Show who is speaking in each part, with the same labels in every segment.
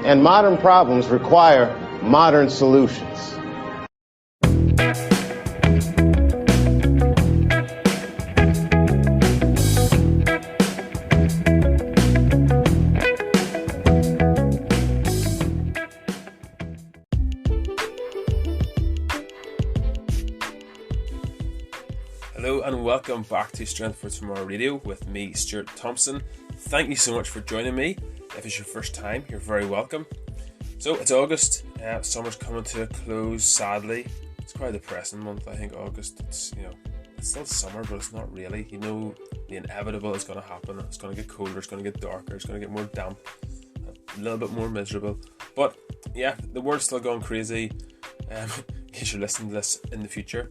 Speaker 1: And modern problems require modern solutions.
Speaker 2: Hello and welcome back to Strength for Tomorrow Radio with me, Stuart Thompson. Thank you so much for joining me. If it's your first time, you're very welcome. So it's August, summer's coming to a close, sadly. It's quite a depressing month, I think, August. It's still summer, but it's not really. You know, the inevitable is going to happen. It's going to get colder, it's going to get darker, it's going to get more damp, a little bit more miserable. But yeah, the world's still going crazy, in case you're listening to this in the future.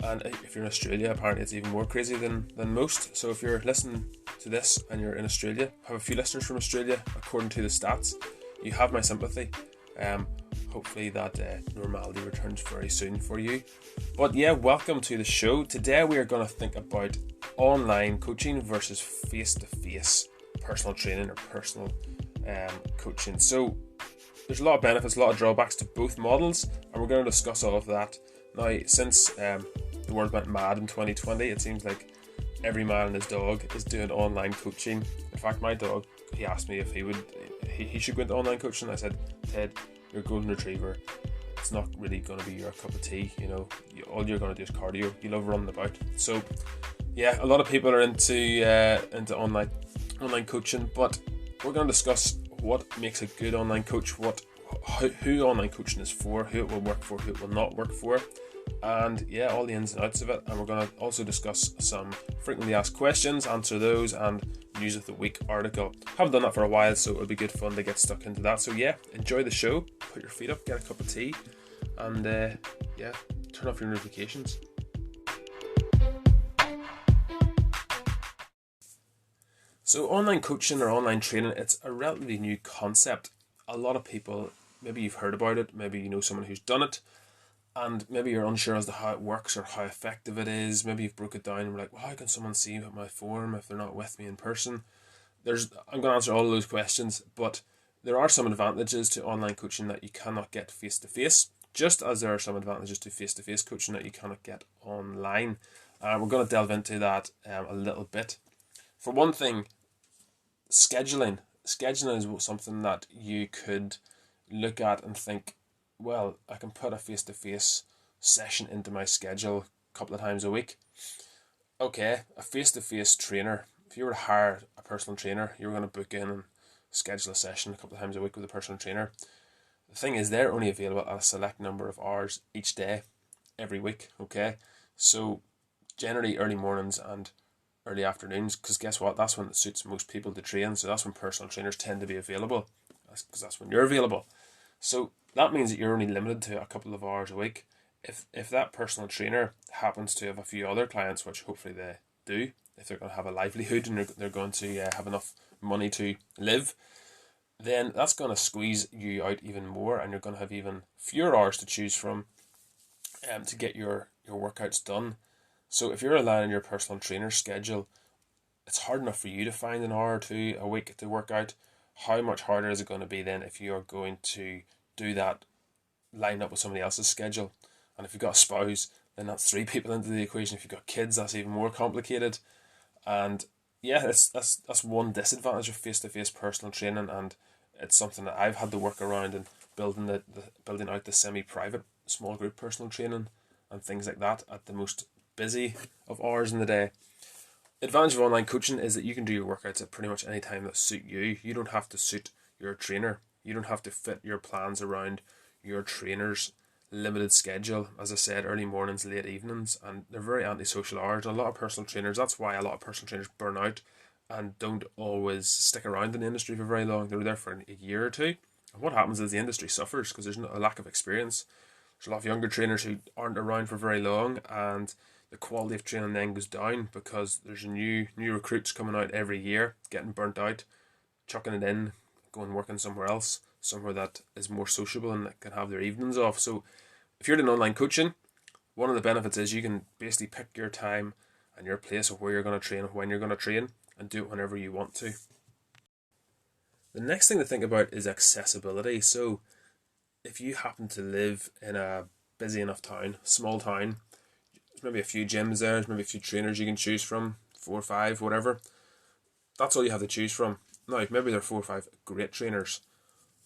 Speaker 2: And if you're in Australia, apparently it's even more crazy than most. So if you're listening to this and you're in Australia, I have a few listeners from Australia, according to the stats. You have my sympathy. Hopefully that normality returns very soon for you. But yeah, welcome to the show. Today we are going to think about online coaching versus face-to-face personal training or personal coaching. So there's a lot of benefits, a lot of drawbacks to both models, and we're going to discuss all of that. Now, since the world went mad in 2020, it seems like every man and his dog is doing online coaching. In fact, my dog, he asked me if he should go into online coaching. I said, Ted, you're a golden retriever. It's not really going to be your cup of tea. You know, all you're going to do is cardio. You love running about. So, yeah, a lot of people are into online coaching, but we're going to discuss what makes a good online coach, who online coaching is for, who it will work for, who it will not work for, and yeah, all the ins and outs of it. And we're going to also discuss some frequently asked questions, answer those, and news of the week article. Haven't done that for a while, so it'll be good fun to get stuck into that. So yeah, enjoy the show, put your feet up, get a cup of tea, and turn off your notifications. So online coaching or online training, it's a relatively new concept. A lot of people, maybe you've heard about it, maybe you know someone who's done it, and maybe you're unsure as to how it works or how effective it is. Maybe you've broke it down and you're like, well, how can someone see my form if they're not with me in person? I'm going to answer all of those questions, but there are some advantages to online coaching that you cannot get face-to-face, just as there are some advantages to face-to-face coaching that you cannot get online. We're going to delve into that a little bit. For one thing, scheduling is something that you could look at and think, well, I can put a face-to-face session into my schedule a couple of times a week. Okay, a face-to-face trainer, if you were to hire a personal trainer, you were going to book in and schedule a session a couple of times a week with a personal trainer. The thing is, they're only available at a select number of hours each day, every week, okay? So generally early mornings and early afternoons, because guess what, that's when it suits most people to train. So that's when personal trainers tend to be available, because that's when you're available. So that means that you're only limited to a couple of hours a week. If that personal trainer happens to have a few other clients, which hopefully they do, if they're going to have a livelihood and they're going to have enough money to live, then that's going to squeeze you out even more, and you're going to have even fewer hours to choose from to get your workouts done. So if you're relying on your personal trainer schedule, it's hard enough for you to find an hour or two a week to work out. How much harder is it going to be then if you're going to do that lined up with somebody else's schedule? And if you've got a spouse, then that's 3 people into the equation. If you've got kids, that's even more complicated. And yeah, that's one disadvantage of face-to-face personal training, and it's something that I've had to work around in building out the semi-private small group personal training and things like that at the most busy of hours in the day. Advantage of online coaching is that you can do your workouts at pretty much any time that suit you. You don't have to suit your trainer. You don't have to fit your plans around your trainer's limited schedule. As I said, early mornings, late evenings, and they're very antisocial hours. And a lot of personal trainers, that's why a lot of personal trainers burn out and don't always stick around in the industry for very long. They're there for a year or two. And what happens is the industry suffers because there's a lack of experience. There's a lot of younger trainers who aren't around for very long, and the quality of training then goes down because there's new recruits coming out every year, getting burnt out, chucking it in, going working somewhere else, somewhere that is more sociable and that can have their evenings off. So if you're doing online coaching, one of the benefits is you can basically pick your time and your place of where you're going to train, when you're going to train, and do it whenever you want to. The next thing to think about is accessibility. So if you happen to live in a busy enough town, small town, there's maybe a few gyms there, there's maybe a few trainers you can choose from, 4 or 5, whatever. That's all you have to choose from. Now, maybe there are 4 or 5 great trainers,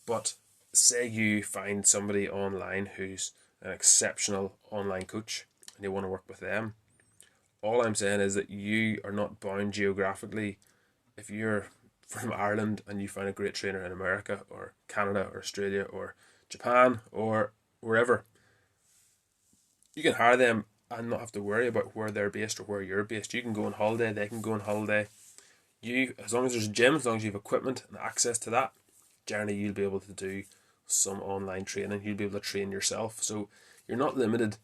Speaker 2: but say you find somebody online who's an exceptional online coach and you want to work with them. All I'm saying is that you are not bound geographically. If you're from Ireland and you find a great trainer in America or Canada or Australia or Japan or wherever, you can hire them and not have to worry about where they're based or where you're based. You can go on holiday, they can go on holiday. You, as long as there's a gym, as long as you have equipment and access to that, generally you'll be able to do some online training. You'll be able to train yourself. So you're not limited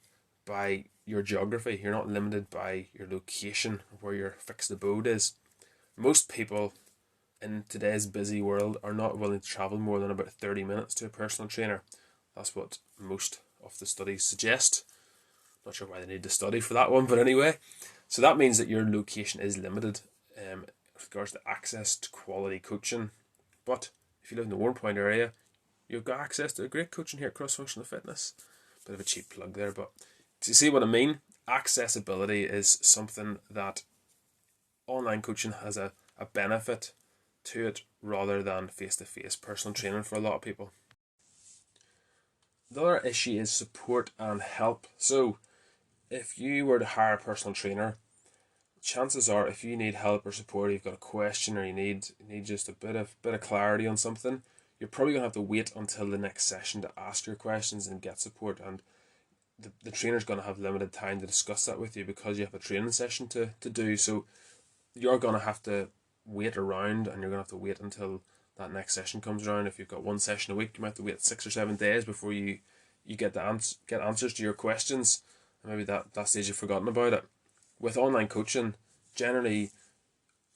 Speaker 2: by your geography. You're not limited by your location, where your fixed abode is. Most people in today's busy world are not willing to travel more than about 30 minutes to a personal trainer. That's what most of the studies suggest. Not sure why they need to study for that one, but anyway. So that means that your location is limited with regards to access to quality coaching. But if you live in the Warren Point area, you've got access to a great coaching here at Cross Functional Fitness. Bit of a cheap plug there, but do you see what I mean? Accessibility is something that online coaching has a benefit to it rather than face-to-face personal training for a lot of people. The other issue is support and help. So if you were to hire a personal trainer, chances are if you need help or support, you've got a question or you need just a bit of clarity on something, you're probably going to have to wait until the next session to ask your questions and get support, and the trainer's going to have limited time to discuss that with you because you have a training session to do. So you're going to have to wait around, and you're going to have to wait until that next session comes around. If you've got one session a week, you might have to wait 6 or 7 days before you get get answers to your questions, and maybe that stage you've forgotten about it. With online coaching, generally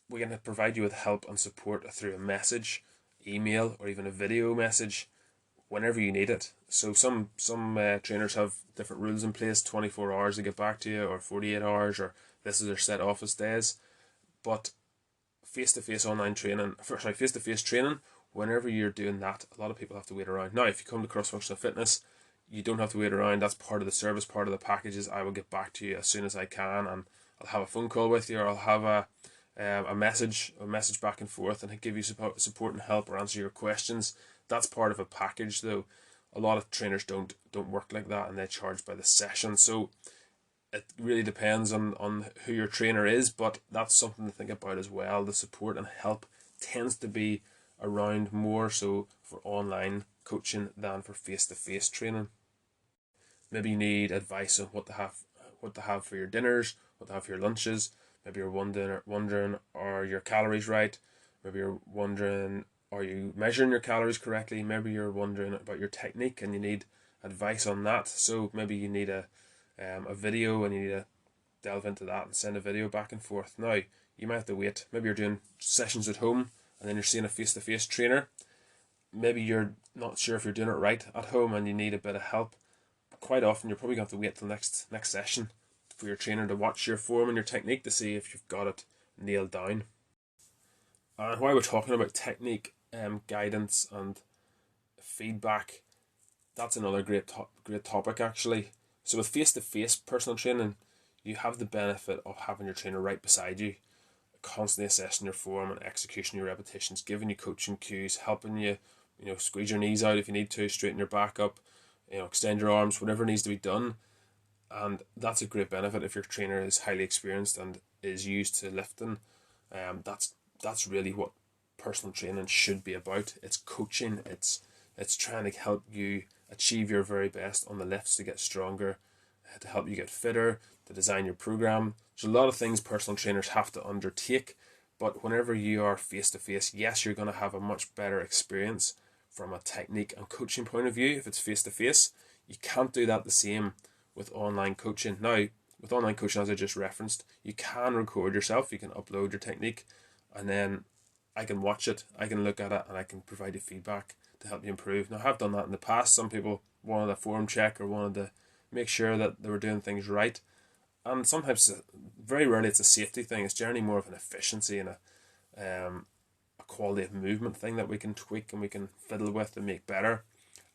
Speaker 2: we can provide you with help and support through a message, email, or even a video message whenever you need it. So some trainers have different rules in place, 24 hours to get back to you, or 48 hours, or this is their set office days. But face-to-face training, whenever you're doing that, a lot of people have to wait around. Now, if you come to cross-functional fitness, you don't have to wait around. That's part of the service, part of the packages. I will get back to you as soon as I can, and I'll have a phone call with you, or I'll have a message back and forth, and give you support and help or answer your questions. That's part of a package, though. A lot of trainers don't work like that, and they charge by the session. So it really depends on who your trainer is, but that's something to think about as well. The support and help tends to be around more so for online coaching than for face-to-face training. Maybe you need advice on what to have for your dinners, what to have for your lunches. Maybe you're wondering are your calories right? Maybe you're wondering, are you measuring your calories correctly? Maybe you're wondering about your technique and you need advice on that. So maybe you need a video and you need to delve into that and send a video back and forth. Now, you might have to wait. Maybe you're doing sessions at home and then you're seeing a face-to-face trainer. Maybe you're not sure if you're doing it right at home and you need a bit of help. But quite often you're probably going to have to wait till next session for your trainer to watch your form and your technique to see if you've got it nailed down. And while we're talking about technique, guidance and feedback, that's another great topic actually. So with face-to-face personal training, you have the benefit of having your trainer right beside you, constantly assessing your form and execution your repetitions, giving you coaching cues, helping you, squeeze your knees out if you need to, straighten your back up, extend your arms, whatever needs to be done. And that's a great benefit if your trainer is highly experienced and is used to lifting. That's really what personal training should be about. It's coaching. It's trying to help you achieve your very best on the lifts, to get stronger, to help you get fitter, to design your program. There's a lot of things personal trainers have to undertake, but whenever you are face-to-face, yes, you're going to have a much better experience from a technique and coaching point of view if it's face-to-face. You can't do that the same with online coaching. Now, with online coaching, as I just referenced, you can record yourself, you can upload your technique, and then I can watch it, I can look at it, and I can provide you feedback to help you improve. Now, I have done that in the past. Some people wanted a form check or wanted to make sure that they were doing things right. And sometimes, very rarely, it's a safety thing. It's generally more of an efficiency and a quality of movement thing that we can tweak and we can fiddle with and make better.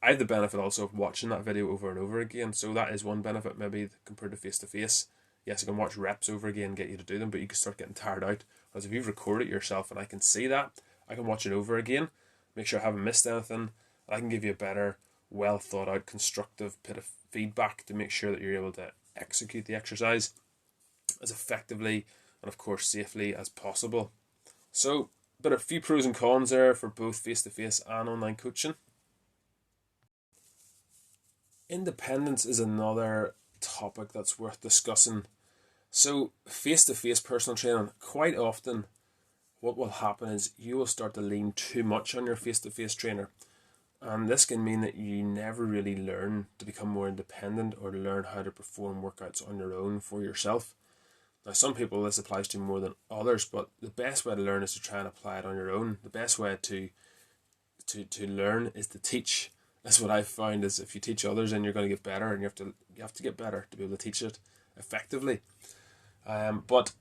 Speaker 2: I have the benefit also of watching that video over and over again, so that is one benefit maybe compared to face to face. Yes, I can watch reps over again and get you to do them, but you can start getting tired out. Whereas if you've recorded it yourself and I can see that, I can watch it over again, make sure I haven't missed anything, and I can give you a better, well thought out, constructive bit of feedback to make sure that you're able to execute the exercise as effectively and of course safely as possible. So, but a few pros and cons there for both face-to-face and online coaching. Independence is another topic that's worth discussing. So, face-to-face personal training, quite often what will happen is you will start to lean too much on your face-to-face trainer. And this can mean that you never really learn to become more independent or to learn how to perform workouts on your own for yourself. Now, some people this applies to more than others, but the best way to learn is to try and apply it on your own. The best way to learn is to teach. That's what I've found, is if you teach others, then you're going to get better, and you have to get better to be able to teach it effectively. But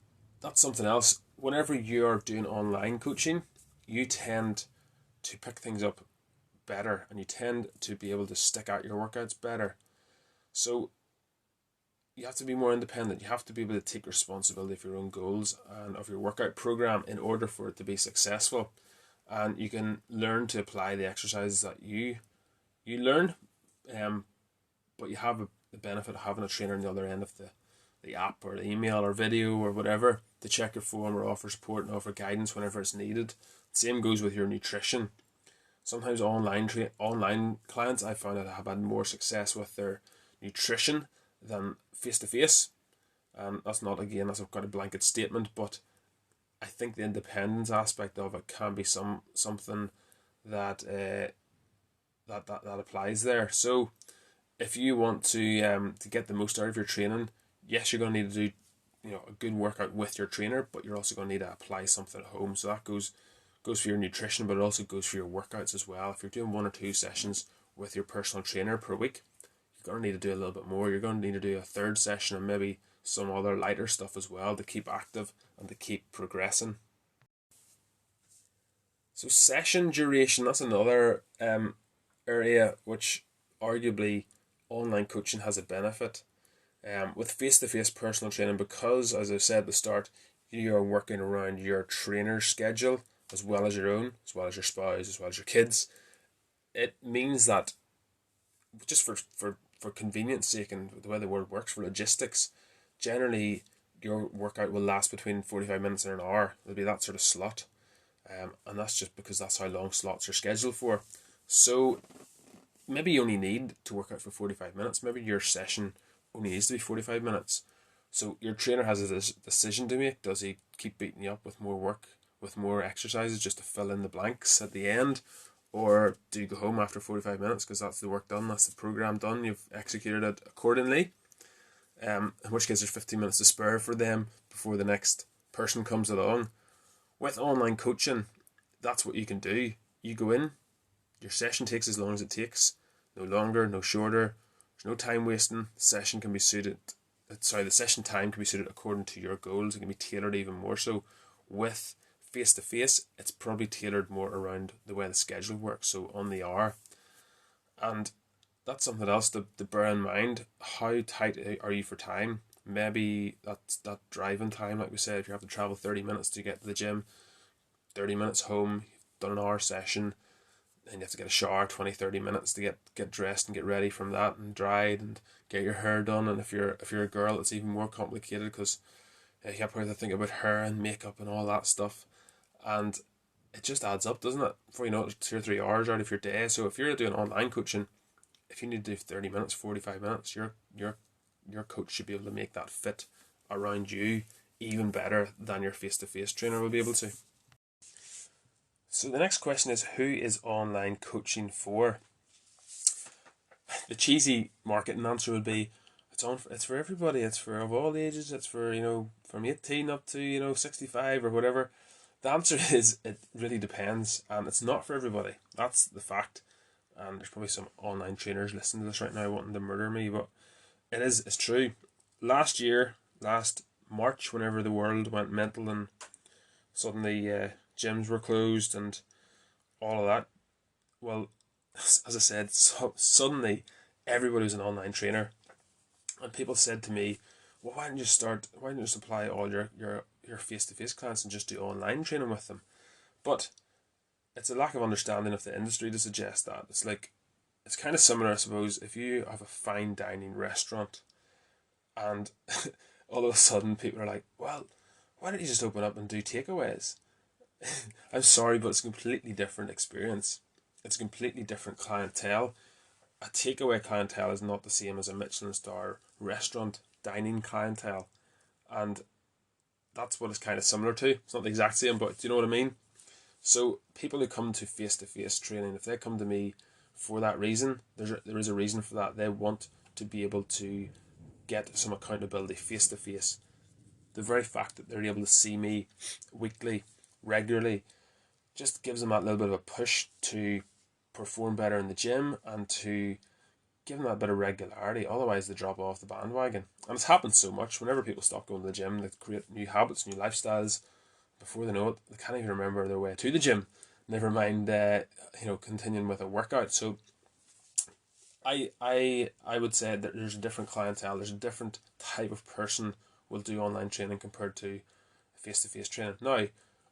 Speaker 2: that's something else. Whenever you're doing online coaching, you tend to pick things up better, and you tend to be able to stick out your workouts better. So you have to be more independent. You have to be able to take responsibility for your own goals and of your workout program in order for it to be successful. And you can learn to apply the exercises that you learn, but you have the benefit of having a trainer on the other end of the app or the email or video or whatever to check your form or offer support and offer guidance whenever it's needed. Same goes with your nutrition. Sometimes online clients, I found that have had more success with their nutrition than face-to-face. That's not, again, that's got a blanket statement, but I think the independence aspect of it can be something that applies there. So if you want to get the most out of your training, yes, you're going to need to do a good workout with your trainer, but you're also going to need to apply something at home. So that goes for your nutrition, but it also goes for your workouts as well. If you're doing 1 or 2 sessions with your personal trainer per week, you're going to need to do a little bit more. You're going to need to do a 3rd session and maybe some other lighter stuff as well to keep active and to keep progressing. So session duration, that's another area which arguably online coaching has a benefit. With face-to-face personal training, because, as I said at the start, you are working around your trainer's schedule as well as your own, as well as your spouse, as well as your kids. It means that just for convenience sake and the way the world works, for logistics, generally your workout will last between 45 minutes and an hour. It'll be that sort of slot. And that's just because that's how long slots are scheduled for. So maybe you only need to work out for 45 minutes. Maybe your session only needs to be 45 minutes. So your trainer has a decision to make. Does he keep beating you up with more work, with more exercises just to fill in the blanks at the end? Or do you go home after 45 minutes because that's the work done, that's the program done, you've executed it accordingly? In which case there's 15 minutes to spare for them before the next person comes along. With online coaching, that's what you can do. You go in, your session takes as long as it takes, no longer, no shorter. There's no time wasting. The session time can be suited according to your goals. It can be tailored even more so. With face-to-face, it's probably tailored more around the way the schedule works, so on the hour. And that's something else to bear in mind. How tight are you for time? Maybe that's that driving time, like we said, if you have to travel 30 minutes to get to the gym, 30 minutes home, you've done an hour session, then you have to get a shower, 20-30 minutes to get dressed and get ready from that and dried and get your hair done. And if you're a girl, it's even more complicated because you have to think about hair and makeup and all that stuff. And it just adds up, doesn't it? Before you know it, 2 or 3 hours out of your day. So if you're doing online coaching, if you need to do 30 minutes, 45 minutes, your coach should be able to make that fit around you even better than your face-to-face trainer will be able to. So the next question is, who is online coaching for? The cheesy marketing answer would be, it's for everybody. It's for of all ages. It's for, from 18 up to 65 or whatever. The answer is, it really depends, and it's not for everybody. That's the fact. And there's probably some online trainers listening to this right now wanting to murder me, but it's true. Last March, whenever the world went mental and suddenly gyms were closed and all of that. Well, as I said, suddenly everybody was an online trainer, and people said to me, "Well, why don't you start? Why don't you supply all your face to face clients and just do online training with them?" But it's a lack of understanding of the industry to suggest that. It's kind of similar, I suppose, if you have a fine dining restaurant and all of a sudden people are like, "Well, why don't you just open up and do takeaways?" I'm sorry, but it's a completely different experience. It's a completely different clientele. A takeaway clientele is not the same as a Michelin star restaurant dining clientele. And that's what it's kind of similar to. It's not the exact same, but do you know what I mean? So people who come to face training, if they come to me for that reason, there is a reason for that. They want to be able to get some accountability face to face. The very fact that they're able to see me weekly, regularly, just gives them that little bit of a push to perform better in the gym and to give them that bit of regularity. Otherwise, they drop off the bandwagon. And it's happened so much. Whenever people stop going to the gym, they create new habits, new lifestyles. Before they know it, they can't even remember their way to the gym. Never mind, continuing with a workout. So, I would say that there's a different clientele. There's a different type of person will do online training compared to face to face training. Now,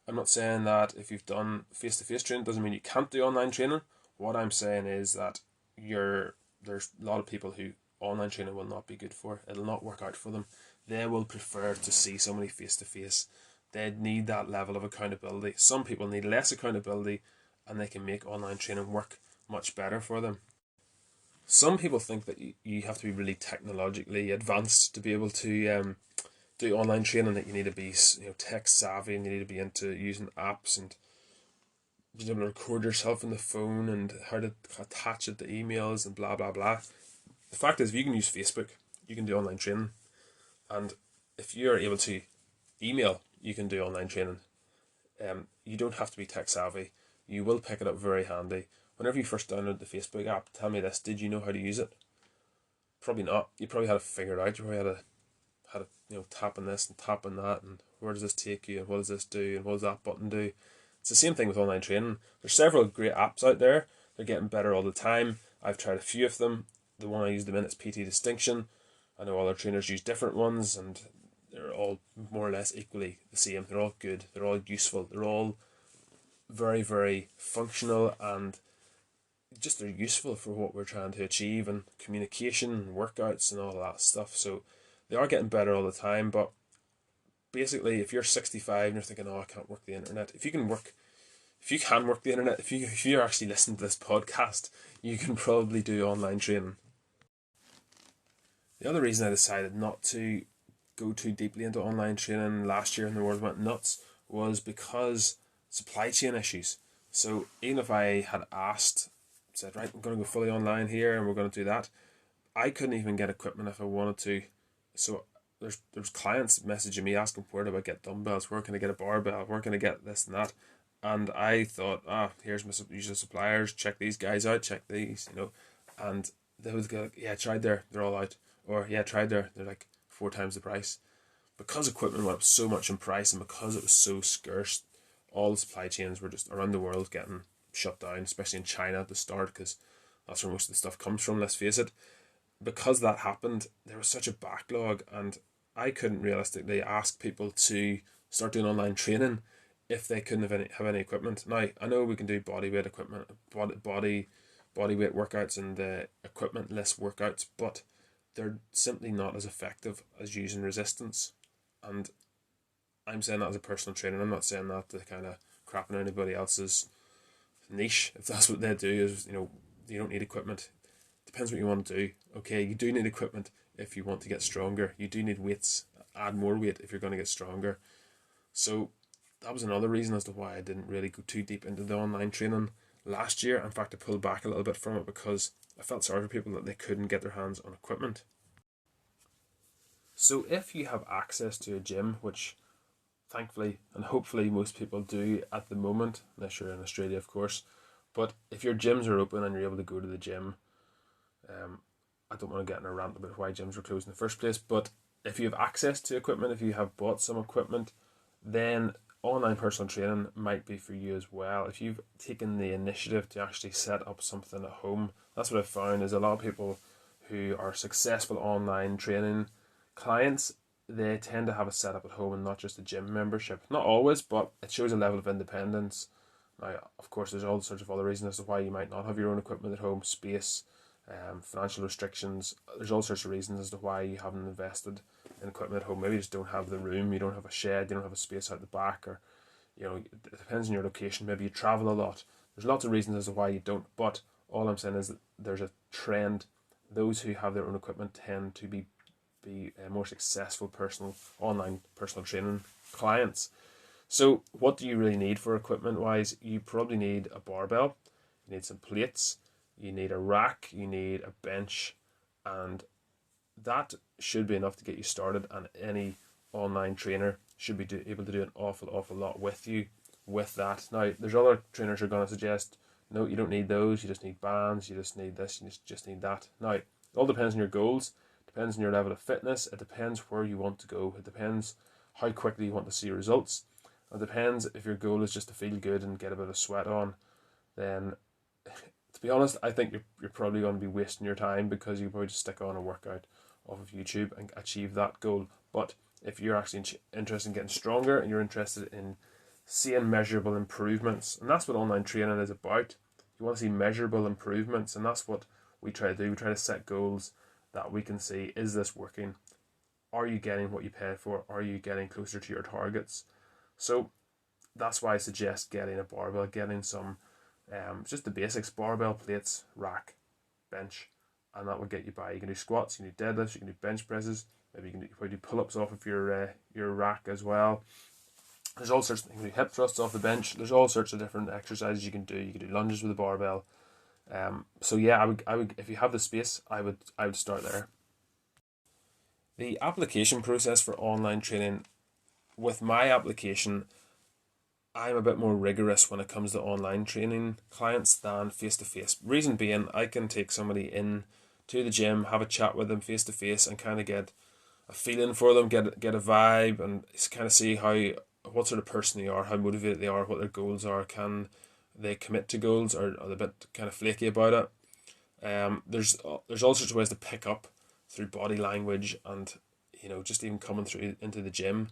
Speaker 2: I'm not saying that if you've done face to face training doesn't mean you can't do online training. What I'm saying is that there's a lot of people who online training will not be good for. It'll not work out for them. They will prefer to see somebody face to face. They need that level of accountability. Some people need less accountability, and they can make online training work much better for them. Some people think that you have to be really technologically advanced to be able to do online training, that you need to be tech savvy and you need to be into using apps and being able to record yourself on the phone and how to attach it to emails and blah blah blah. The fact is, if you can use Facebook, you can do online training, and if you're able to email, you can do online training. You don't have to be tech savvy. You will pick it up very handy. Whenever you first downloaded the Facebook app, tell me this: did you know how to use it? Probably not. You probably had to figure it out. You probably had to tap on this and tap on that, and where does this take you, and what does this do, and what does that button do? It's the same thing with online training. There's several great apps out there. They're getting better all the time. I've tried a few of them. The one I use them in is PT Distinction. I know other trainers use different ones, and they're all more or less equally the same. They're all good. They're all useful. They're all very, very functional, and just they're useful for what we're trying to achieve, and communication and workouts and all that stuff. So they are getting better all the time. But basically, if you're 65 and you're thinking, "Oh, I can't work the internet," if you can work the internet, if you're actually listening to this podcast, you can probably do online training. The other reason I decided not to go too deeply into online training last year and the world went nuts was because supply chain issues. So even if I had said, right, I'm going to go fully online here and we're going to do that, I couldn't even get equipment if I wanted to. So there's clients messaging me asking, where do I get dumbbells, where can I get a barbell, where can I get this and that. And I thought, here's my usual suppliers, check these guys out, check these, and they would go, yeah, tried there, they're all out. Or, yeah, tried there, they're like 4 times the price. Because equipment went up so much in price and because it was so scarce, all the supply chains were just around the world getting shut down, especially in China at the start, because that's where most of the stuff comes from, let's face it. Because that happened, there was such a backlog, and I couldn't realistically ask people to start doing online training if they couldn't have any equipment. Now, I know we can do body weight equipment, body weight workouts and equipment-less workouts, but they're simply not as effective as using resistance. And I'm saying that as a personal trainer. I'm not saying that to kind of crap on anybody else's niche. If that's what they do, is you don't need equipment. Depends what you want to do. Okay, you do need equipment if you want to get stronger. You do need weights. Add more weight if you're going to get stronger. So that was another reason as to why I didn't really go too deep into the online training last year. In fact, I pulled back a little bit from it because I felt sorry for people that they couldn't get their hands on equipment. So if you have access to a gym, which thankfully and hopefully most people do at the moment, unless you're in Australia, of course, but if your gyms are open and you're able to go to the gym, I don't want to get in a rant about why gyms were closed in the first place, but if you have access to equipment, if you have bought some equipment, then online personal training might be for you as well. If you've taken the initiative to actually set up something at home, that's what I've found is a lot of people who are successful online training clients, they tend to have a setup at home and not just a gym membership. Not always, but it shows a level of independence. Now, of course, there's all sorts of other reasons as to why you might not have your own equipment at home, space, financial restrictions. There's all sorts of reasons as to why you haven't invested in equipment at home. Maybe you just don't have the room, you don't have a shed, you don't have a space out the back, or it depends on your location. Maybe you travel a lot. There's lots of reasons as to why you don't, but all I'm saying is that there's a trend. Those who have their own equipment tend to be more successful online personal training clients. So what do you really need for equipment wise? You probably need a barbell, you need some plates, you need a rack, you need a bench, and that should be enough to get you started, and any online trainer should be able to do an awful lot with you with that. Now, there's other trainers who are going to suggest, no, you don't need those, you just need bands, you just need this, you just need that. Now, it all depends on your goals, depends on your level of fitness, it depends where you want to go, it depends how quickly you want to see results, it depends if your goal is just to feel good and get a bit of sweat on. Then, to be honest, I think you're probably going to be wasting your time, because you probably just stick on a workout off of YouTube and achieve that goal. But if you're actually interested in getting stronger and you're interested in seeing measurable improvements, and that's what online training is about. You want to see measurable improvements, and that's what we try to do. We try to set goals that we can see, is this working? Are you getting what you paid for? Are you getting closer to your targets? So that's why I suggest getting a barbell, getting some just the basics: barbell, plates, rack, bench, and that will get you by. You can do squats, you can do deadlifts, you can do bench presses, maybe you can probably do pull-ups off of your rack as well. There's all sorts of things. You can do hip thrusts off the bench. There's all sorts of different exercises you can do. You can do lunges with a barbell. So yeah, I would if you have the space, I would start there. The application process for online training, with my application, I'm a bit more rigorous when it comes to online training clients than face-to-face. Reason being, I can take somebody in to the gym, have a chat with them face-to-face, and kind of get a feeling for them, get a vibe, and kind of see what sort of person they are, how motivated they are, what their goals are, can they commit to goals, or are they a bit kind of flaky about it. There's all sorts of ways to pick up through body language, and just even coming through into the gym,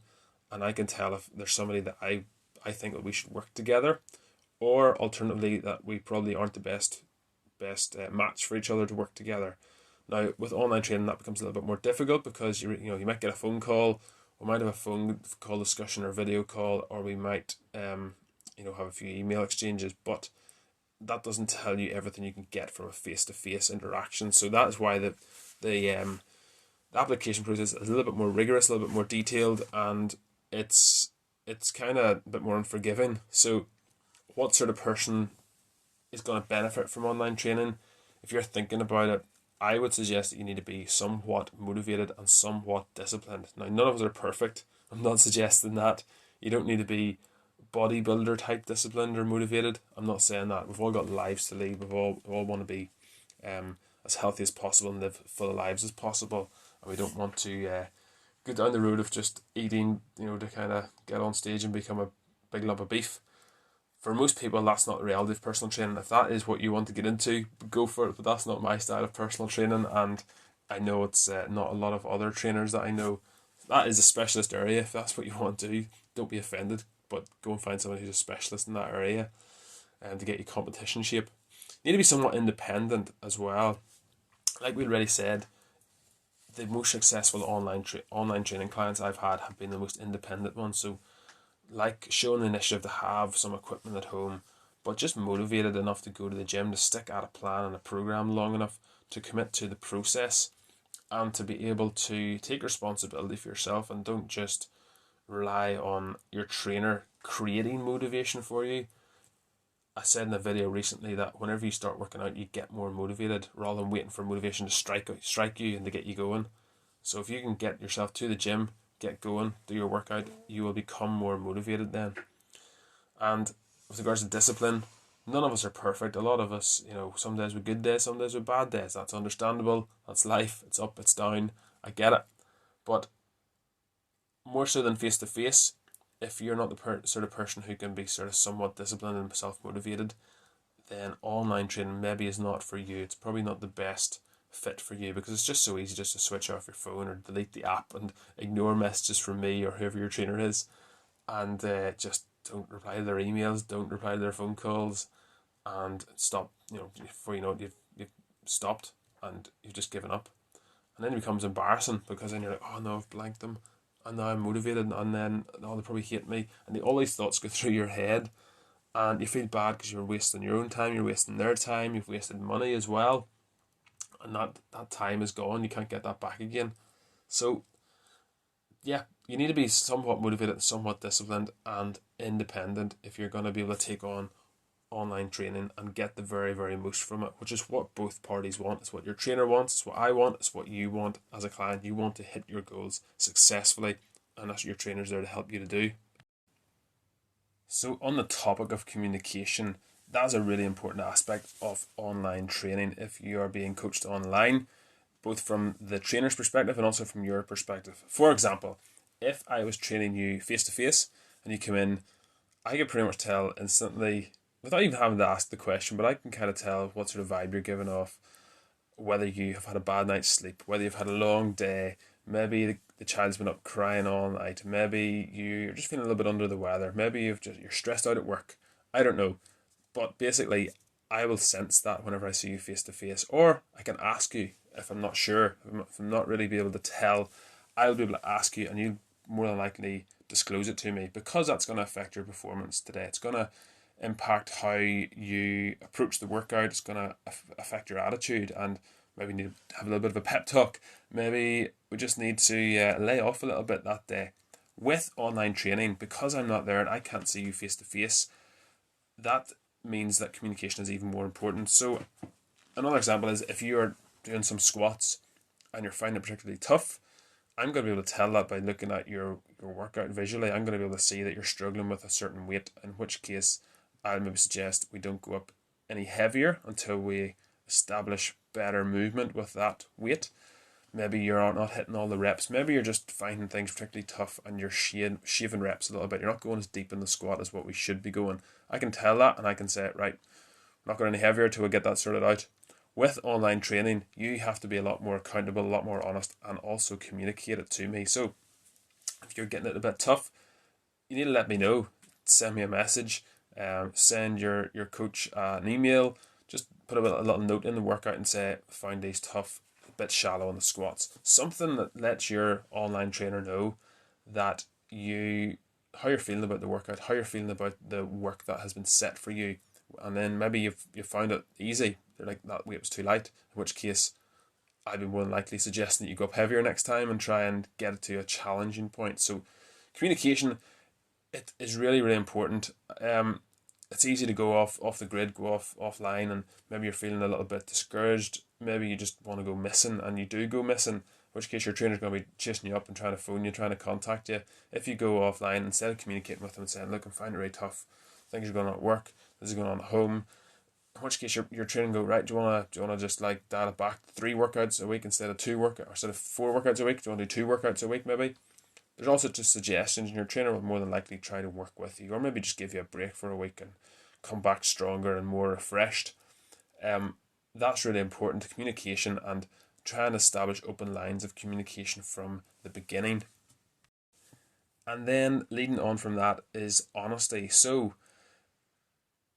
Speaker 2: and I can tell if there's somebody that I think that we should work together, or alternatively that we probably aren't the best match for each other to work together. Now, with online training, that becomes a little bit more difficult, because you might get a phone call, we might have a phone call discussion or video call, or we might have a few email exchanges, but that doesn't tell you everything you can get from a face-to-face interaction. So that is why the application process is a little bit more rigorous, a little bit more detailed, and it's kind of a bit more unforgiving. So what sort of person is going to benefit from online training? If you're thinking about it, I would suggest that you need to be somewhat motivated and somewhat disciplined. Now, none of us are perfect. I'm not suggesting that. You don't need to be bodybuilder type disciplined or motivated. I'm not saying that. We've all got lives to lead. We all want to be as healthy as possible and live full lives as possible. And we don't want to go down the road of just eating, to kind of get on stage and become a big lump of beef. For most people, that's not the reality of personal training. If that is what you want to get into, go for it. But that's not my style of personal training, and I know it's not a lot of other trainers that I know. That is a specialist area. If that's what you want to do, don't be offended, but go and find someone who's a specialist in that area, and to get you competition shape. You need to be somewhat independent as well. Like we already said, the most successful online training clients I've had have been the most independent ones. So, like, showing the initiative to have some equipment at home, but just motivated enough to go to the gym, to stick at a plan and a program long enough to commit to the process, and to be able to take responsibility for yourself, and don't just rely on your trainer creating motivation for you. I said in a video recently that whenever you start working out, you get more motivated rather than waiting for motivation to strike you and to get you going. So if you can get yourself to the gym, get going, do your workout, you will become more motivated then. And with regards to discipline, none of us are perfect. A lot of us, some days with good days, some days with bad days. That's understandable. That's life. It's up, it's down. I get it. But more so than face to face, if you're not the sort of person who can be sort of somewhat disciplined and self-motivated, then online training maybe is not for you. It's probably not the best fit for you, because it's just so easy just to switch off your phone or delete the app and ignore messages from me or whoever your trainer is, and just don't reply to their emails, don't reply to their phone calls, and stop. Before you know it, you've stopped and you've just given up, and then it becomes embarrassing, because then you're like, oh no, I've blanked them, and now I'm motivated, and then oh, they probably hate me, and all these thoughts go through your head, and you feel bad because you're wasting your own time, you're wasting their time, you've wasted money as well, and that time is gone. You can't get that back again. So yeah, you need to be somewhat motivated, somewhat disciplined and independent if you're going to be able to take on online training and get the very, very most from it, which is what both parties want. It's what your trainer wants, it's what I want, it's what you want as a client. You want to hit your goals successfully, and that's what your trainer's there to help you to do. So on the topic of communication, that's a really important aspect of online training if you are being coached online, both from the trainer's perspective and also from your perspective. For example, if I was training you face to face and you come in, I could pretty much tell instantly, without even having to ask the question, but I can kind of tell what sort of vibe you're giving off, whether you have had a bad night's sleep, whether you've had a long day, maybe the child's been up crying all night, maybe you're just feeling a little bit under the weather, maybe you're stressed out at work. I don't know. But basically, I will sense that whenever I see you face to face, or I can ask you if I'm not sure, if I'm not really be able to tell. I'll be able to ask you, and you'll more than likely disclose it to me, because that's going to affect your performance today. It's going to impact how you approach the workout. It's going to affect your attitude, and maybe need to have a little bit of a pep talk. Maybe we just need to lay off a little bit that day. With online training, because I'm not there and I can't see you face to face, that means that communication is even more important. So another example is if you are doing some squats and you're finding it particularly tough, I'm going to be able to tell that by looking at your workout visually. I'm going to be able to see that you're struggling with a certain weight, in which case I'll maybe suggest we don't go up any heavier until we establish better movement with that weight. Maybe you're not hitting all the reps. Maybe you're just finding things particularly tough and you're shaving reps a little bit. You're not going as deep in the squat as what we should be going. I can tell that, and I can say, right, we're not going any heavier till we get that sorted out. With online training, you have to be a lot more accountable, a lot more honest, and also communicate it to me. So if you're getting it a bit tough, you need to let me know. Send me a message, send your coach an email, just put a little note in the workout and say, found these tough, a bit shallow on the squats. Something that lets your online trainer know that how you're feeling about the workout, how you're feeling about the work that has been set for you. And then maybe you've found it easy. They're like, that weight was too light, in which case I'd be more than likely suggesting that you go up heavier next time and try and get it to a challenging point. So communication, it is really, really important. It's easy to go off the grid, go offline, and maybe you're feeling a little bit discouraged. Maybe you just want to go missing, and you do go missing, in which case your trainer's going to be chasing you up and trying to phone you, trying to contact you. If you go offline, instead of communicating with them and saying, look, I'm finding it really tough, things are going on at work, this is going on at home, in which case your training go, right, do you wanna just like dial it back 3 workouts a week instead of 4 workouts a week? Do you want to do 2 workouts a week maybe? There's also just suggestions, and your trainer will more than likely try to work with you, or maybe just give you a break for a week and come back stronger and more refreshed. That's really important, communication, and try and establish open lines of communication from the beginning. And then leading on from that is honesty. So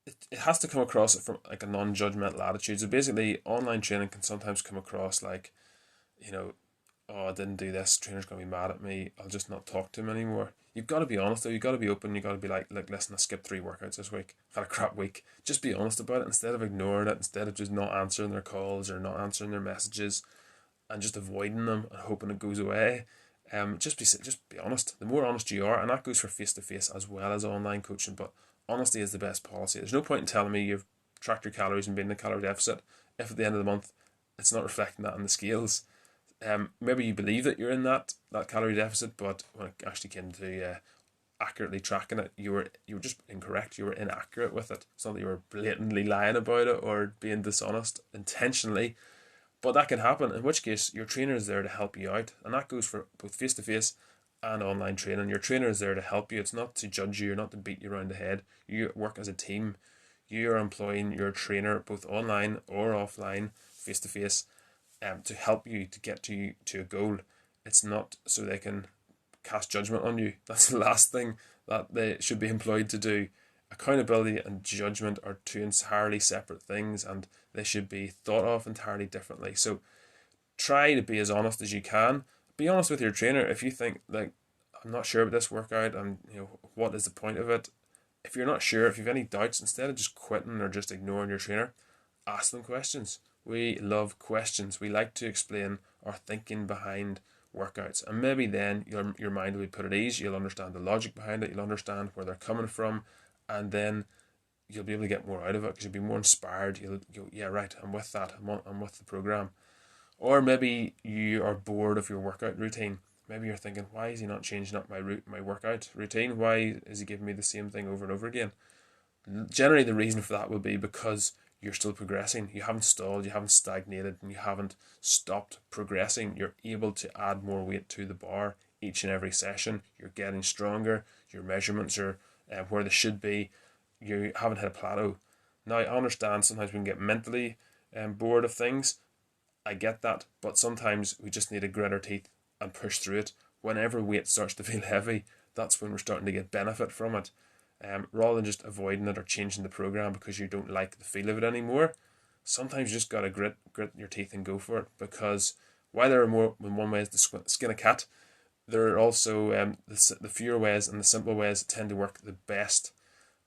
Speaker 2: it has to come across from like a non-judgmental attitude. So basically, online training can sometimes come across like, oh, I didn't do this, trainer's going to be mad at me, I'll just not talk to him anymore. You've got to be honest though, you've got to be open, you've got to be like, look, listen, I skipped 3 workouts this week, had a crap week. Just be honest about it, instead of ignoring it, instead of just not answering their calls or not answering their messages and just avoiding them and hoping it goes away. Just be honest. The more honest you are, and that goes for face-to-face as well as online coaching, but honesty is the best policy. There's no point in telling me you've tracked your calories and been in a calorie deficit if at the end of the month it's not reflecting that on the scales. Maybe you believe that you're in that calorie deficit, but when it actually came to accurately tracking it, you were just incorrect. You were inaccurate with it. It's not that you were blatantly lying about it or being dishonest intentionally, but that can happen. In which case, your trainer is there to help you out, and that goes for both face to face and online training. Your trainer is there to help you. It's not to judge you or not to beat you around the head. You work as a team. You are employing your trainer both online or offline, face to face, to help you to get to a goal. It's not so they can cast judgment on you. That's the last thing that they should be employed to do. Accountability and judgment are two entirely separate things, and they should be thought of entirely differently. So try to be as honest as you can. Be honest with your trainer. If you think, like, I'm not sure about this workout, and what is the point of it? If you're not sure, if you have any doubts, instead of just quitting or just ignoring your trainer, ask them questions. We love questions. We like to explain our thinking behind workouts, and maybe then your mind will be put at ease. You'll understand the logic behind it. You'll understand where they're coming from, and then you'll be able to get more out of it because you'll be more inspired. You'll go, yeah, right, I'm with that. I'm with the program. Or maybe you are bored of your workout routine. Maybe you're thinking, why is he not changing up my workout routine? Why is he giving me the same thing over and over again? Generally, the reason for that will be because you're still progressing. You haven't stalled, you haven't stagnated, and you haven't stopped progressing. You're able to add more weight to the bar each and every session. You're getting stronger. Your measurements are where they should be. You haven't hit a plateau. Now, I understand sometimes we can get mentally bored of things. I get that, but sometimes we just need to grit our teeth and push through it. Whenever weight starts to feel heavy, that's when we're starting to get benefit from it. Rather than just avoiding it or changing the program because you don't like the feel of it anymore, sometimes you just gotta grit your teeth and go for it. Because while there are more than one way is to skin a cat, there are also the fewer ways, and the simple ways tend to work the best.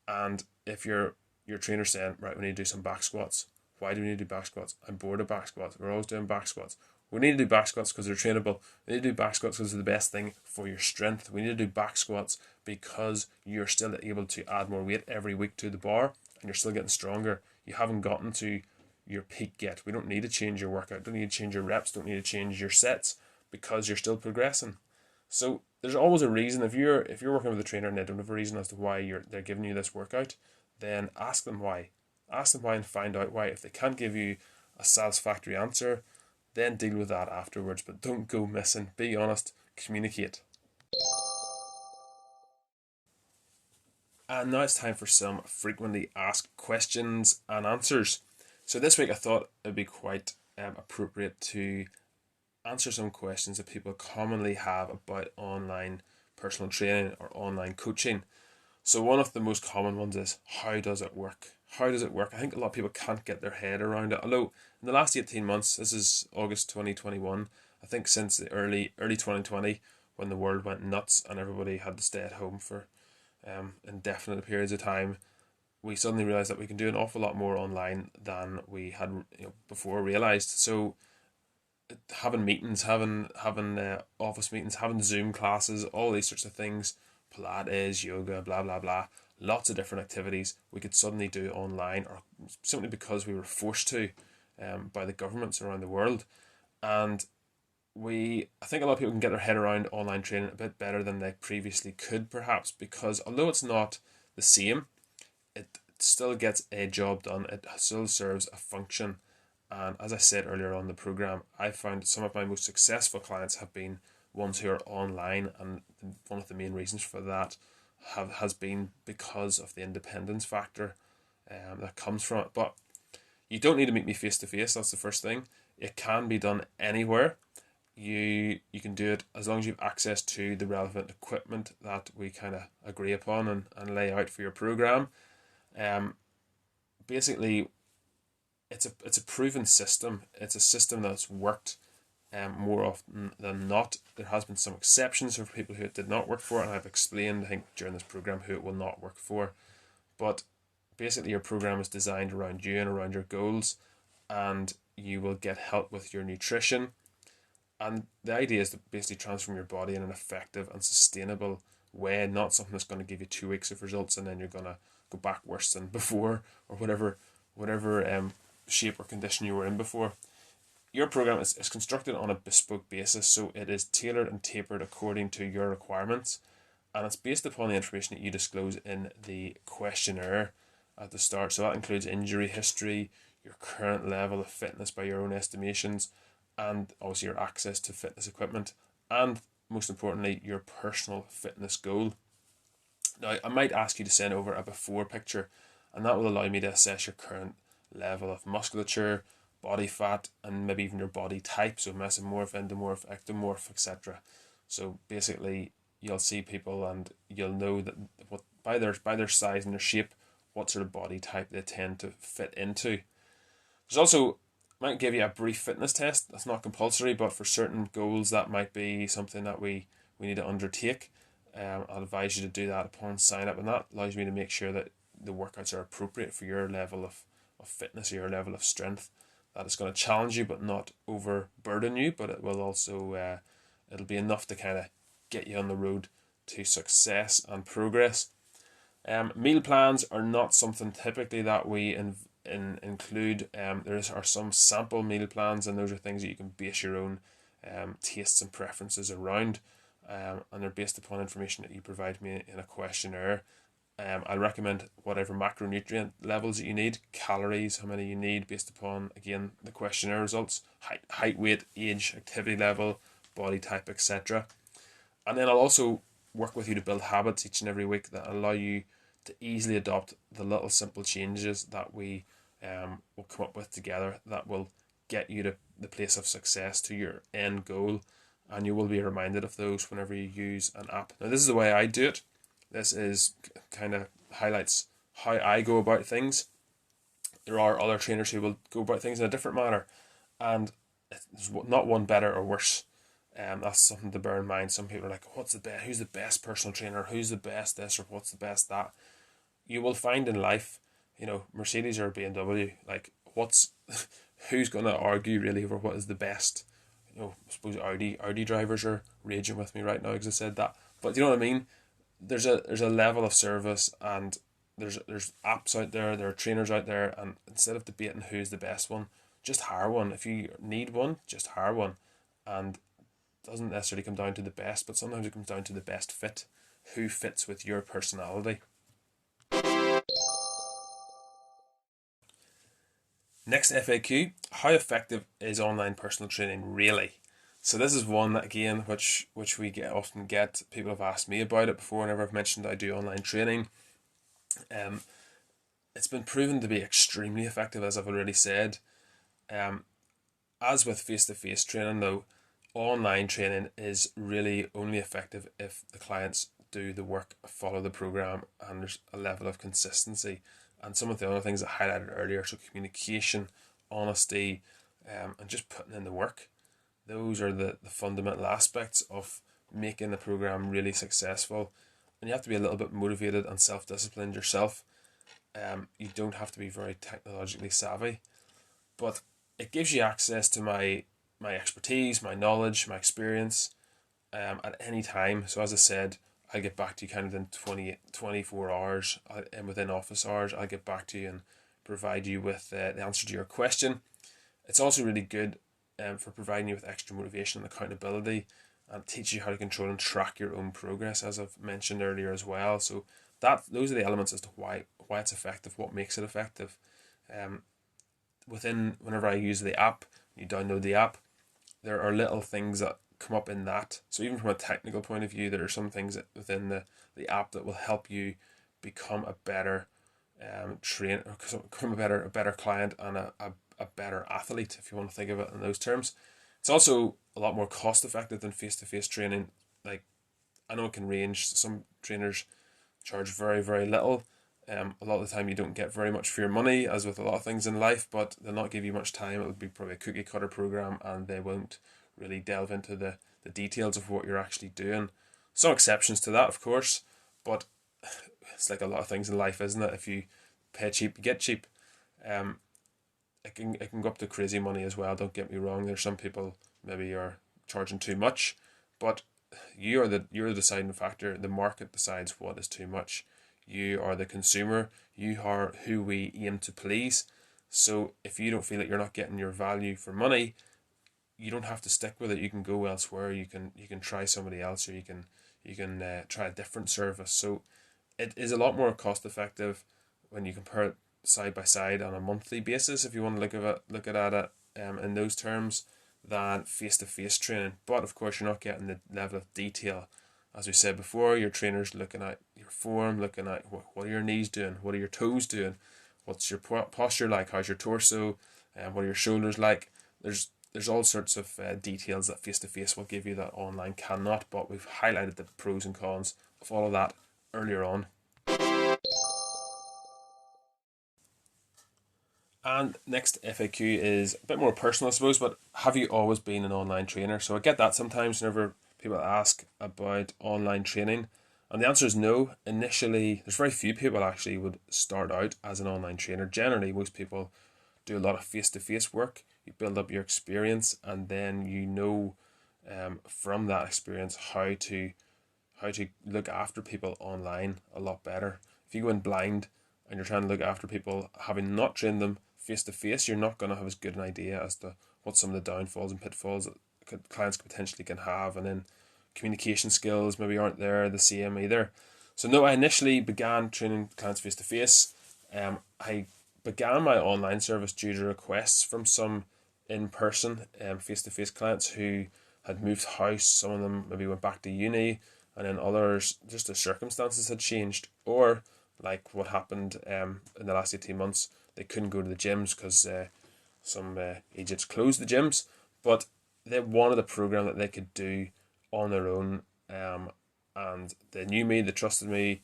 Speaker 2: And if your trainer's saying, right, we need to do some back squats. Why do we need to do back squats? I'm bored of back squats. We're always doing back squats. We need to do back squats because they're trainable. We need to do back squats because they're the best thing for your strength. We need to do back squats because you're still able to add more weight every week to the bar and you're still getting stronger. You haven't gotten to your peak yet. We don't need to change your workout. Don't need to change your reps. Don't need to change your sets because you're still progressing. So there's always a reason. If you're working with a trainer and they don't have a reason as to why they're giving you this workout, then ask them why. Ask them why and find out why. If they can't give you a satisfactory answer, then deal with that afterwards. But don't go missing. Be honest. Communicate. And now it's time for some frequently asked questions and answers. So this week I thought it'd be quite appropriate to answer some questions that people commonly have about online personal training or online coaching. So one of the most common ones is, how does it work? How does it work? I think a lot of people can't get their head around it. Although in the last 18 months, this is August 2021, I think since the early 2020, when the world went nuts and everybody had to stay at home for indefinite periods of time, we suddenly realized that we can do an awful lot more online than we had before realized. So having meetings, having office meetings, having Zoom classes, all these sorts of things, Pilates, yoga, blah blah blah, lots of different activities we could suddenly do online, or simply because we were forced to by the governments around the world. And I think a lot of people can get their head around online training a bit better than they previously could, perhaps, because although it's not the same, it still gets a job done. It still serves a function. And as I said earlier on the program, I found some of my most successful clients have been ones who are online, and one of the main reasons for that has been because of the independence factor that comes from it. But you don't need to meet me face to face. That's the first thing. It can be done anywhere. You can do it as long as you have access to the relevant equipment that we kind of agree upon and lay out for your program. Basically, it's a proven system. It's a system that's worked more often than not. There has been some exceptions for people who it did not work for, and I've explained, I think, during this program who it will not work for. But basically, your program is designed around you and around your goals, and you will get help with your nutrition. And the idea is to basically transform your body in an effective and sustainable way, not something that's going to give you 2 weeks of results and then you're going to go back worse than before, or whatever shape or condition you were in before. Your program is constructed on a bespoke basis, so it is tailored and tapered according to your requirements, and it's based upon the information that you disclose in the questionnaire at the start. So that includes injury history, your current level of fitness by your own estimations, and obviously your access to fitness equipment, and most importantly, your personal fitness goal. Now, I might ask you to send over a before picture, and that will allow me to assess your current level of musculature, body fat, and maybe even your body type, so mesomorph, endomorph, ectomorph, etc. So basically, you'll see people and you'll know that what by their size and their shape, what sort of body type they tend to fit into. There's also might give you a brief fitness test. That's not compulsory, but for certain goals that might be something that we need to undertake. I'll advise you to do that upon sign up, and that allows me to make sure that the workouts are appropriate for your level of fitness or your level of strength. That is going to challenge you but not overburden you, but it will also it'll be enough to kind of get you on the road to success and progress. Meal plans are not something typically that we include. There are some sample meal plans, and those are things that you can base your own tastes and preferences around, and they're based upon information that you provide me in a questionnaire. I recommend whatever macronutrient levels that you need, calories, how many you need, based upon, again, the questionnaire results, height, weight, age, activity level, body type, etc. And then I'll also work with you to build habits each and every week that allow you to easily adopt the little simple changes that we will come up with together that will get you to the place of success, to your end goal, and you will be reminded of those whenever you use an app. Now, this is the way I do it. This is kind of highlights how I go about things. There are other trainers who will go about things in a different manner, and there's not one better or worse. That's something to bear in mind. Some people are like, "What's the best? Who's the best personal trainer? Who's the best this or what's the best that?" You will find in life, Mercedes or BMW. Like, who's going to argue really over what is the best? I suppose Audi drivers are raging with me right now because I said that. But you know what I mean? There's a level of service, and there's apps out there, there are trainers out there, and instead of debating who's the best one, just hire one. If you need one, just hire one. And it doesn't necessarily come down to the best, but sometimes it comes down to the best fit, who fits with your personality. Next FAQ: how effective is online personal training really? So this is one that, again, which we often get. People have asked me about it before whenever I've mentioned I do online training. It's been proven to be extremely effective, as I've already said. As with face-to-face training, though, online training is really only effective if the clients do the work, follow the program, and there's a level of consistency. And some of the other things I highlighted earlier, so communication, honesty, and just putting in the work. Those are the fundamental aspects of making the program really successful. And you have to be a little bit motivated and self-disciplined yourself. You don't have to be very technologically savvy, but it gives you access to my expertise, my knowledge, my experience at any time. So as I said, I'll get back to you kind of in 24 hours, and within office hours, I'll get back to you and provide you with the answer to your question. It's also really good for providing you with extra motivation and accountability, and teach you how to control and track your own progress, as I've mentioned earlier as well. So those are the elements as to why it's effective, what makes it effective. Whenever I use the app, you download the app, there are little things that come up in that. So even from a technical point of view, there are some things within the app that will help you become a better trainer, become a better client, and a better athlete, if you want to think of it in those terms. It's also a lot more cost effective than face-to-face training. Like, I know it can range. Some trainers charge very, very little. A lot of the time you don't get very much for your money, as with a lot of things in life, but they'll not give you much time. It'll be probably a cookie cutter program, and they won't really delve into the details of what you're actually doing. Some exceptions to that, of course, but it's like a lot of things in life, isn't it? If you pay cheap, you get cheap. It can go up to crazy money as well. Don't get me wrong. There's some people maybe are charging too much, but you're the deciding factor. The market decides what is too much. You are the consumer. You are who we aim to please. So if you don't feel that you're not getting your value for money, you don't have to stick with it. You can go elsewhere. You can try somebody else, or you can try a different service. So it is a lot more cost effective when you compare it side by side on a monthly basis. If you want to look at it in those terms, than face-to-face training. But of course, you're not getting the level of detail. As we said before, your trainer's looking at your form, looking at what are your knees doing, what are your toes doing, what's your posture like, how's your torso, and what are your shoulders like. There's all sorts of details that face-to-face will give you that online cannot, but we've highlighted the pros and cons of all of that earlier on. And next FAQ is a bit more personal, I suppose, but have you always been an online trainer? So I get that sometimes whenever people ask about online training, and the answer is no. Initially, there's very few people actually would start out as an online trainer. Generally, most people do a lot of face-to-face work. You build up your experience, and then you know from that experience how to look after people online a lot better. If you go in blind and you're trying to look after people having not trained them face to face, you're not going to have as good an idea as to what some of the downfalls and pitfalls that clients potentially can have, and then communication skills maybe aren't there the same either. So no, I initially began training clients face to face. I began my online service due to requests from some in-person face to face clients who had moved house. Some of them maybe went back to uni, and then others just the circumstances had changed, or like what happened in the last 18 months, they couldn't go to the gyms because some agents closed the gyms, but they wanted a program that they could do on their own, and they knew me, they trusted me,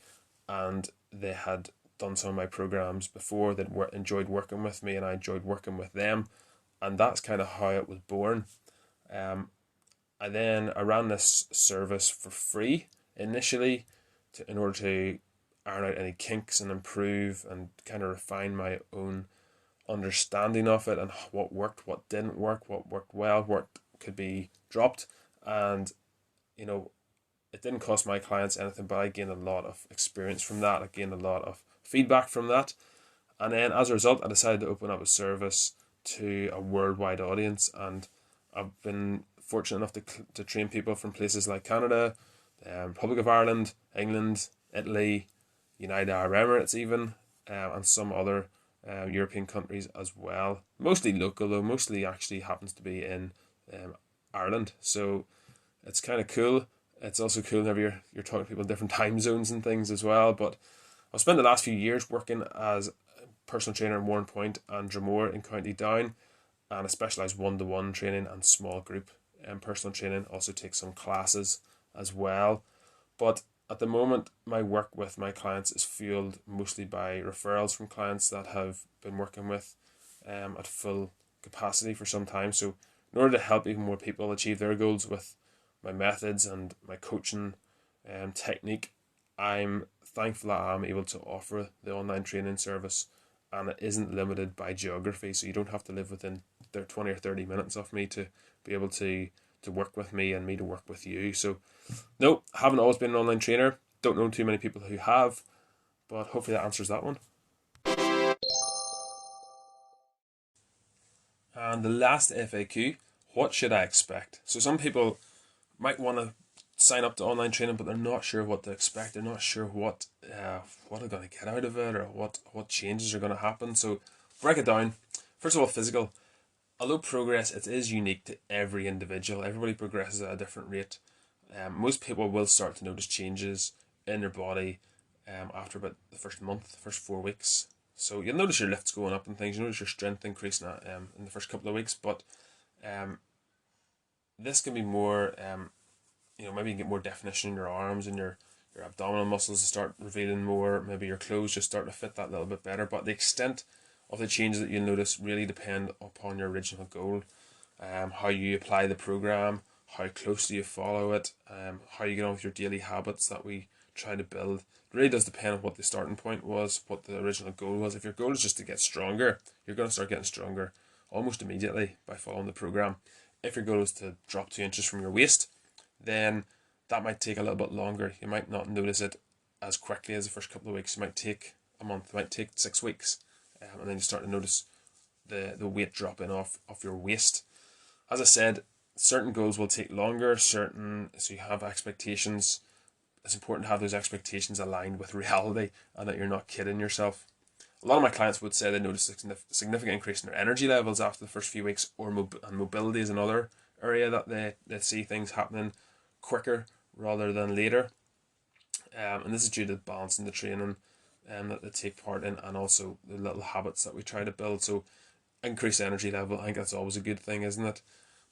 Speaker 2: and they had done some of my programs before. They'd enjoyed working with me, and I enjoyed working with them, and that's kind of how it was born. I ran this service for free initially in order to iron out any kinks and improve and kind of refine my own understanding of it, and what worked, what didn't work, what worked well, what could be dropped. And it didn't cost my clients anything, but I gained a lot of experience from that. I gained a lot of feedback from that, and then as a result I decided to open up a service to a worldwide audience, and I've been fortunate enough to train people from places like Canada, Republic of Ireland, England, Italy, United Arab Emirates even, and some other European countries as well. Mostly local though, mostly actually happens to be in Ireland. So it's kind of cool. It's also cool whenever you're talking to people in different time zones and things as well. But I've spent the last few years working as a personal trainer in Warrenpoint and Dromore in County Down, and I specialise one-to-one training and small group and personal training. Also take some classes as well. But at the moment, my work with my clients is fueled mostly by referrals from clients that have been working with at full capacity for some time. So in order to help even more people achieve their goals with my methods and my coaching technique, I'm thankful that I'm able to offer the online training service, and it isn't limited by geography. So you don't have to live within 20 or 30 minutes of me to be able to work with me and me to work with you. So no, haven't always been an online trainer. Don't know too many people who have, but hopefully that answers that one. And the last FAQ, what should I expect? So some people might want to sign up to online training, but they're not sure what to expect. They're not sure what they're going to get out of it, or what changes are going to happen. So break it down. First of all, physical. Although progress, it is unique to every individual. Everybody progresses at a different rate. Most people will start to notice changes in their body after about the first month, the first 4 weeks. So you'll notice your lifts going up and things. You notice your strength increasing in the first couple of weeks. But this can be more, maybe you can get more definition in your arms and your abdominal muscles to start revealing more. Maybe your clothes just start to fit that little bit better. But the extent of the changes that you'll notice really depend upon your original goal, how you apply the program, how closely you follow it, how you get on with your daily habits that we try to build. It really does depend on what the starting point was, what the original goal was. If your goal is just to get stronger, you're going to start getting stronger almost immediately by following the program. If your goal is to drop 2 inches from your waist, then that might take a little bit longer. You might not notice it as quickly as the first couple of weeks. It might take a month, it might take 6 weeks, and then you start to notice the weight dropping off your waist. As I said, certain goals will take longer, so you have expectations. It's important to have those expectations aligned with reality and that you're not kidding yourself. A lot of my clients would say they notice a significant increase in their energy levels after the first few weeks, and mobility is another area that they see things happening quicker rather than later. And this is due to balancing the training that they take part in, and also the little habits that we try to build. So increased energy level, I think that's always a good thing, isn't it?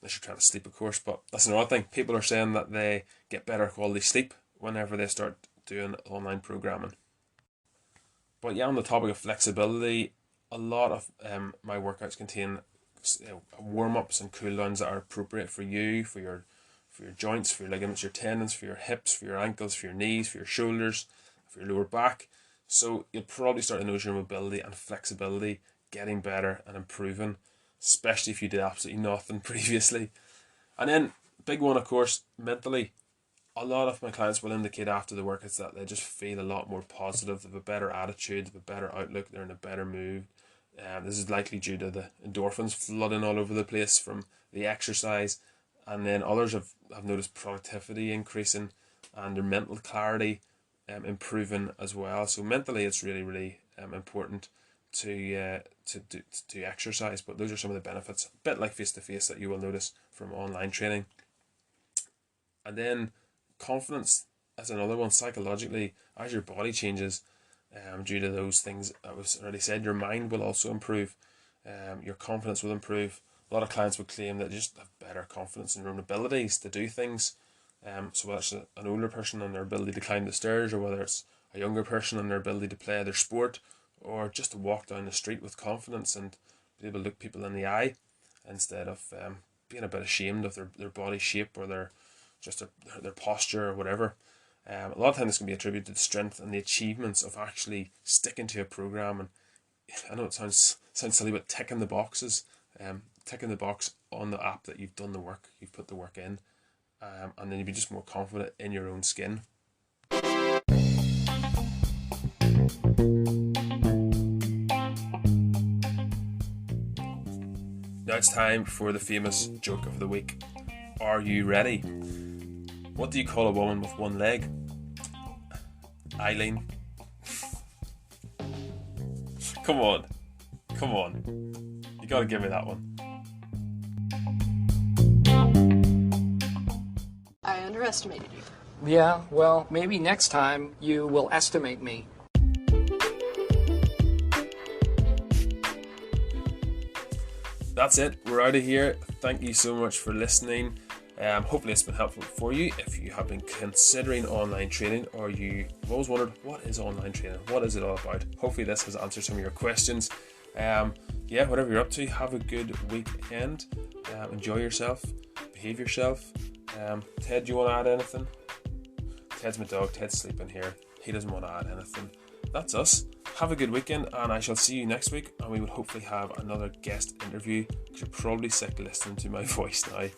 Speaker 2: Unless you're trying to sleep, of course. But that's another thing. People are saying that they get better quality sleep whenever they start doing online programming. But yeah, on the topic of flexibility, a lot of my workouts contain warm-ups and cool-downs that are appropriate for you, for your joints, for your ligaments, your tendons, for your hips, for your ankles, for your knees, for your shoulders, for your lower back. So you'll probably start to notice your mobility and flexibility getting better and improving, especially if you did absolutely nothing previously. And then, big one, of course, mentally. A lot of my clients will indicate after the workouts that they just feel a lot more positive, they have a better attitude, they have a better outlook, they're in a better mood. This is likely due to the endorphins flooding all over the place from the exercise. And then others have noticed productivity increasing and their mental clarity improving as well. So mentally, it's really, really important to exercise. But those are some of the benefits, a bit like face-to-face, that you will notice from online training. And then confidence as another one. Psychologically, as your body changes, due to those things I was already said, your mind will also improve. Your confidence will improve. A lot of clients would claim that they just have better confidence in their own abilities to do things. So whether it's an older person and their ability to climb the stairs, or whether it's a younger person and their ability to play their sport, or just to walk down the street with confidence and be able to look people in the eye instead of being a bit ashamed of their body shape or their posture or whatever. A lot of times this can be attributed to strength and the achievements of actually sticking to a program. And I know it sounds silly, but ticking the boxes, ticking the box on the app that you've done the work, you've put the work in, and then you'll be just more confident in your own skin. Now it's time for the famous joke of the week. Are you ready? What do you call a woman with one leg? Eileen. Come on. You gotta give me that one.
Speaker 3: I underestimated you.
Speaker 4: Yeah, well, maybe next time you will estimate me.
Speaker 2: That's it. We're out of here. Thank you so much for listening. Hopefully it's been helpful for you. If you have been considering online training, or you've always wondered, what is online training? What is it all about? Hopefully this has answered some of your questions. Whatever you're up to, have a good weekend. Enjoy yourself. Behave yourself. Ted, do you want to add anything? Ted's my dog. Ted's sleeping here. He doesn't want to add anything. That's us. Have a good weekend, and I shall see you next week, and we will hopefully have another guest interview, because you're probably sick listening to my voice now.